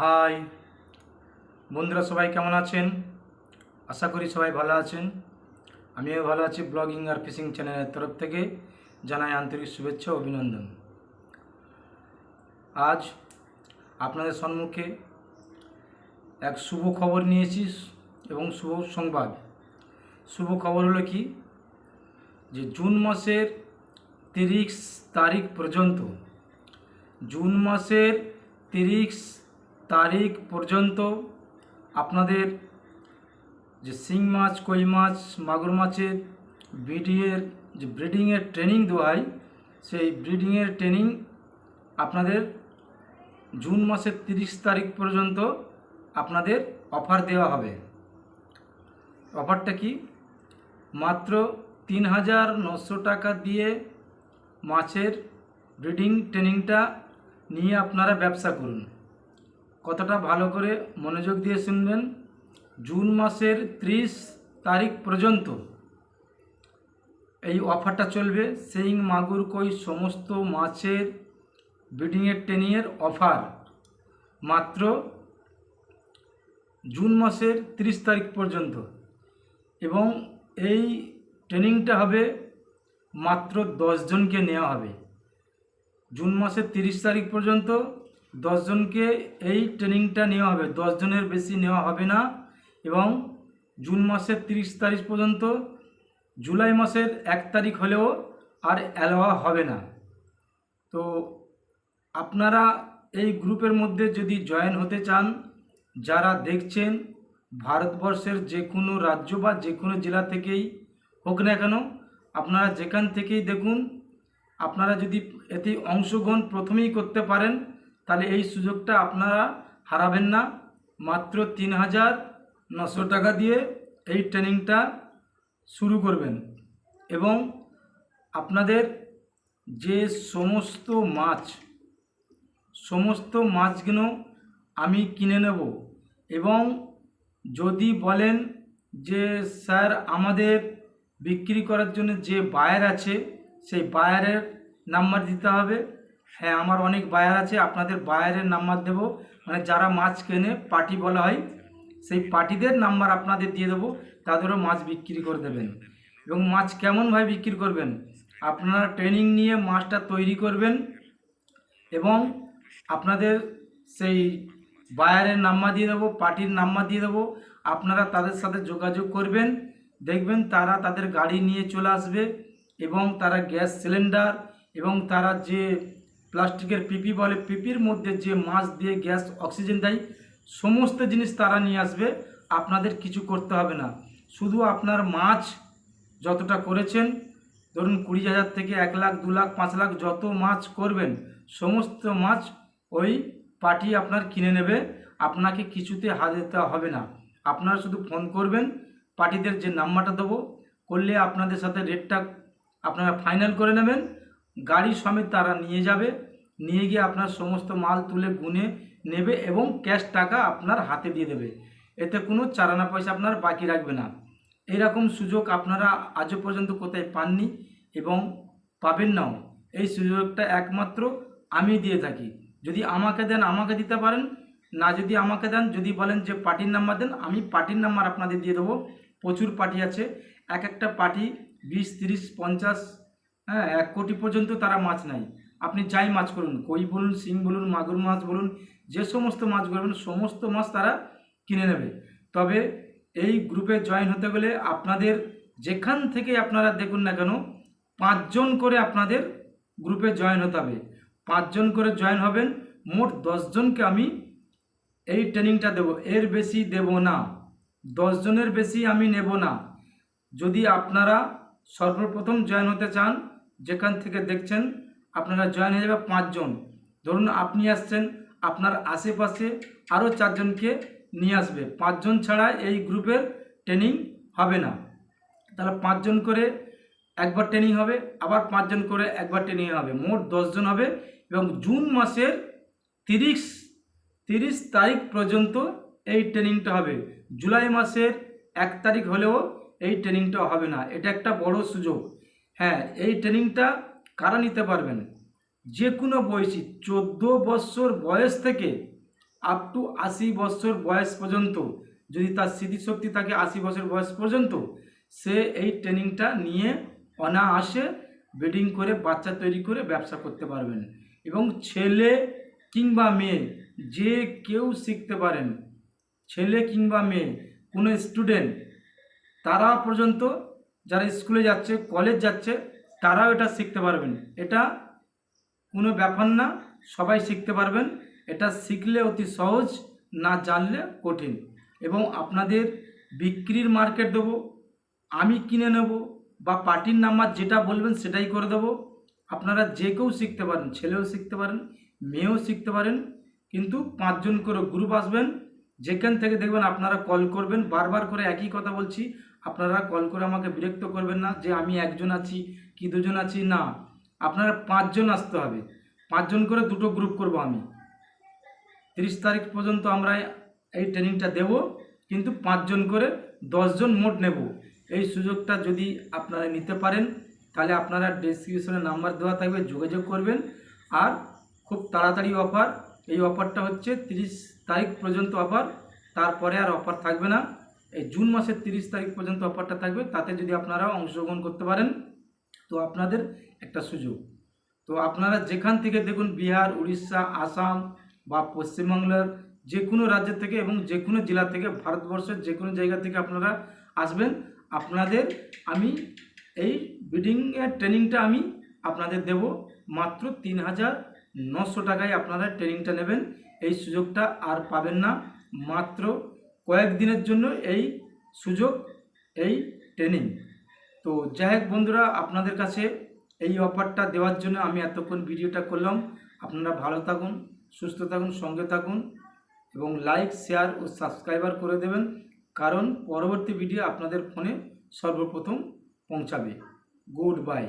High বন্ধুরা, সবাই কেমন আছেন? আশা করি সবাই ভালো আছেন। আমিও ভালো আছি। ব্লগিং আর ফিশিং চ্যানেলের তরফ থেকে জানাই আন্তরিক শুভেচ্ছা ও অভিনন্দন। আজ আপনাদের সম্মুখে এক শুভ খবর নিয়েছি এবং শুভ সংবাদ। শুভ খবর হলো কি, যে জুন মাসের 30 তারিখ পর্যন্ত আপনাদের যে শিং মাছ, কই মাছ, মাগুর মাছের ব্রিডিংয়ের ট্রেনিং দেওয়া হয়, সেই ব্রিডিংয়ের ট্রেনিং আপনাদের জুন মাসের 30 তারিখ পর্যন্ত আপনাদের অফার দেওয়া হবে। অফারটা কি, মাত্র 3,900 টাকা দিয়ে মাছের ব্রিডিং ট্রেনিংটা নিয়ে আপনারা ব্যবসা করুন। কথাটা ভালো করে মনোযোগ দিয়ে শুনবেন। জুন মাসের 30 তারিখ পর্যন্ত এই অফারটা চলবে। শিং, মাগুর, কই সমস্ত মাছের ব্রিডিংয়ের ট্রেনিংয়ের অফার মাত্র জুন মাসের 30 তারিখ পর্যন্ত। এবং এই ট্রেনিংটা হবে মাত্র 10 জনকে নেওয়া হবে। জুন মাসের 30 তারিখ পর্যন্ত 10 জনকে এই ট্রেনিংটা নেওয়া হবে, 10 জনের বেশি নেওয়া হবে না। এবং জুন মাসের 30 তারিখ পর্যন্ত জুলাই মাসের 1 তারিখ হলেও আর অ্যালাওয়া হবে না। তো আপনারা এই গ্রুপের মধ্যে যদি জয়েন হতে চান, যারা দেখছেন ভারতবর্ষের যে কোনো রাজ্য বা যে কোনো জেলা থেকেই হোক না কেন, আপনারা যেখান থেকেই দেখুন, আপনারা যদি এতে অংশগ্রহণ প্রথমেই করতে পারেন, তাহলে এই সুযোগটা আপনারা হারাবেন না। মাত্র 3,900 টাকা দিয়ে এই ট্রেনিংটা শুরু করবেন। এবং আপনাদের যে সমস্ত মাছগুলো আমি কিনে নেব। এবং যদি বলেন যে স্যার আমাদের বিক্রি করার জন্য যে বায়ার আছে, সেই বায়ারের নাম্বার দিতে হবে। হ্যাঁ, আমার অনেক বায়ার আছে, আপনাদের বায়ারের নাম্বার দেব। মানে যারা মাছ কেনে, পার্টি বলা হয়, সেই পার্টিদের নাম্বার আপনাদের দিয়ে দেবো, তাদেরও মাছ বিক্রি করে দেবেন। এবং মাছ কেমনভাবে বিক্রি করবেন, আপনারা ট্রেনিং নিয়ে মাছটা তৈরি করবেন এবং আপনাদের সেই বায়ারের নাম্বার দিয়ে দেবো, পার্টির নাম্বার দিয়ে দেবো। আপনারা তাদের সাথে যোগাযোগ করবেন, দেখবেন তারা তাদের গাড়ি নিয়ে চলে আসবে এবং তারা গ্যাস সিলিন্ডার এবং তারা যে প্লাস্টিকের পিপি বলে, পিপির মধ্যে যে মাছ দিয়ে গ্যাস অক্সিজেন দেয়, সমস্ত জিনিস তারা নিয়ে আসবে। আপনাদের কিছু করতে হবে না, শুধু আপনার মাছ যতটা করেছেন, ধরুন 20,000 থেকে 1 লাখ, 2 লাখ, 5 লাখ যত মাছ করবেন, সমস্ত মাছ ওই পার্টি আপনার কিনে নেবে। আপনাকে কিছুতে হাত দিতে হবে না। আপনারা শুধু ফোন করবেন, পার্টিদের যে নাম্বারটা দেবো, করলে আপনাদের সাথে রেটটা আপনারা ফাইনাল করে নেবেন। গাড়ি সমেত তারা নিয়ে যাবে, নিয়ে গিয়ে আপনার সমস্ত মাল তুলে গুনে নেবে এবং ক্যাশ টাকা আপনার হাতে দিয়ে দেবে। এতে কোনো চারানা পয়সা আপনার বাকি রাখবে না। এইরকম সুযোগ আপনারা আজও পর্যন্ত কোথায় পাননি এবং পাবেন নাও। এই সুযোগটা একমাত্র আমি দিয়ে থাকি। যদি আমাকে দেন, আমাকে দিতে পারেন, না যদি আমাকে দেন, যদি বলেন যে পার্টির নাম্বার দেন, আমি পার্টির নাম্বার আপনাদের দিয়ে দেবো। প্রচুর পার্টি আছে, এক একটা পার্টি 20, 30, 50, 1 কোটি পর্যন্ত তারা মাছ নেয়। আপনি যাই মাছ করুন, কই বলুন, শিং বলুন, মাগুর মাছ বলুন, যে সমস্ত মাছ বলবেন, সমস্ত মাছ তারা কিনে নেবে। তবে এই গ্রুপে জয়েন হতে গেলে আপনাদের যেখান থেকে আপনারা দেখুন না কেন, 5 জন করে আপনাদের গ্রুপে জয়েন হতে হবে। 5 জন করে জয়েন হবেন, মোট 10 জনকে আমি এই ট্রেনিংটা দেব, এর বেশি দেব না। 10 জনের বেশি আমি নেব না। যদি আপনারা সর্বপ্রথম জয়েন হতে চান, যেখান থেকে দেখছেন, আপনারা জয়েন হয়ে যাবে 5 জন। ধরুন আপনি আসছেন, আপনার আশেপাশে আরও 4 জনকে নিয়ে আসবে। 5 জন ছাড়া এই গ্রুপের ট্রেনিং হবে না। তাহলে 5 জন করে একবার ট্রেনিং হবে, আবার 5 জন করে একবার ট্রেনিং হবে, মোট 10 জন হবে। এবং জুন মাসের 30 তারিখ পর্যন্ত এই ট্রেনিংটা হবে। জুলাই মাসের 1 তারিখ হলেও এই ট্রেনিংটা হবে না। এটা একটা বড় সুযোগ। হ্যাঁ, এই ট্রেনিংটা কারা নিতে পারবেন, যে কোনো বয়সী, 14 বছর বয়স থেকে আপ টু 80 বছর বয়স পর্যন্ত, যদি তার স্মৃতিশক্তি থাকে 80 বছর বয়স পর্যন্ত, সে এই ট্রেনিংটা নিয়ে অনায়াসে ব্রিডিং করে বাচ্চা তৈরি করে ব্যবসা করতে পারবেন। এবং ছেলে কিংবা মেয়ে যে কেউ শিখতে পারেন, ছেলে কিংবা মেয়ে কোনো স্টুডেন্ট, তারা পর্যন্ত যারা স্কুলে যাচ্ছে, কলেজ যাচ্ছে, তারাও এটা শিখতে পারবেন। এটা কোনো ব্যাপার না, সবাই শিখতে পারবেন। এটা শিখলে অতি সহজ, না জানলে কঠিন। এবং আপনাদের বিক্রির মার্কেট দেবো, আমি কিনে নেব, বা পার্টির নাম্বার যেটা বলবেন সেটাই করে দেবো। আপনারা যে কেউ শিখতে পারেন, ছেলেও শিখতে পারেন, মেয়েও শিখতে পারেন। কিন্তু 5 জন করে গ্রুপ আসবেন। যেখান থেকে দেখবেন আপনারা কল করবেন, বারবার করে একই কথা বলছি, আপনারা কল করে আমাকে বিরক্ত করবেন না যে আমি একজন আছি কি দুজন আছি, না, আপনারা 5 জন আসতে হবে। 5 জন করে দুটো গ্রুপ করব আমি। 30 তারিখ পর্যন্ত আমরা এই ট্রেনিংটা দেব, কিন্তু 5 জন করে 10 জন মোট নেব। এই সুযোগটা যদি আপনারা নিতে পারেন, তাহলে আপনারা ডেসক্রিপশনে নাম্বার দেওয়া থাকবে, যোগাযোগ করবেন। আর খুব তাড়াতাড়ি অফার, এই অফারটা হচ্ছে 30 তারিখ পর্যন্ত অফার, তারপরে আর অফার থাকবে না। এই জুন মাসের 30 তারিখ পর্যন্ত অফারটা থাকবে। তাতে যদি আপনারা অংশগ্রহণ করতে পারেন তো আপনাদের একটা সুযোগ। তো আপনারা যেখান থেকে দেখুন, বিহার, উড়িষ্যা, আসাম বা পশ্চিমবাংলার যে কোনো রাজ্য থেকে এবং যে কোনো জেলা থেকে, ভারতবর্ষের যে কোনো জায়গা থেকে আপনারা আসবেন, আপনাদের আমি এই ব্রিডিংয়ের ট্রেনিংটা আমি আপনাদের দেব মাত্র 3,900 টাকায়। আপনারা ট্রেনিংটা নেবেন, এই সুযোগটা আর পাবেন না। মাত্র কয়েকদিনের জন্য এই সুযোগ, এই ট্রেনিং। তো যাই হোক বন্ধুরা, আপনাদের কাছে এই অফারটা দেওয়ার জন্য আমি এতক্ষণ ভিডিওটা করলাম। আপনারা ভালো থাকুন, সুস্থ থাকুন, সঙ্গে থাকুন এবং লাইক, শেয়ার ও সাবস্ক্রাইবার করে দেবেন, কারণ পরবর্তী ভিডিও আপনাদের ফোনে সর্বপ্রথম পৌঁছাবে। Good bye.